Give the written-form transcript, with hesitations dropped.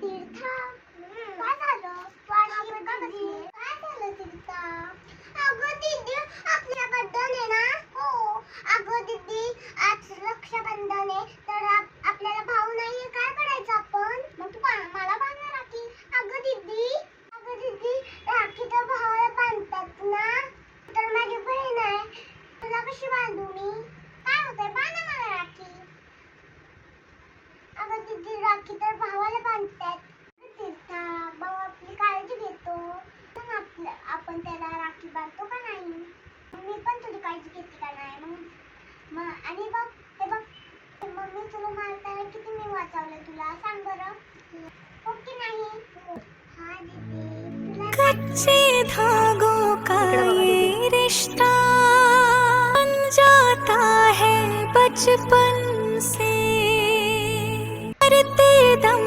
तीर्था, काय झालं? तू अशी का बसली? काय झालं तीर्था? अगं दीदी, आपल्या बर्थडे आहे ना? हो. अगं दीदी, आज रक्षाबंधन आहे, तर आपल्याला भाऊ नाहीये, काय करायचं आपण? मग तू मला बांधणार राखी. अगं दीदी, राखी तर भावाला बांधतात ना, तर माझी बहीण आहे, तुला कशी बांधू मी? काय होतंय, बांधा मला राखी. अगं दीदी, राखी तर भावाला बांधतात. तीर्था, भाऊ आपली काळजी घेतो, मग आपण त्याला राखी बांधतो का नाही? मी पण तुझी काळजी घेते का नाही? मग आणि बघ, हे बघ, मम्मी तुला मारताना किती मी वाचवलं, तुला सांग बरं. हो की नाही? हाँ दीदी, कच्चे धागों का ये रिश्ता बन जाता है बचपन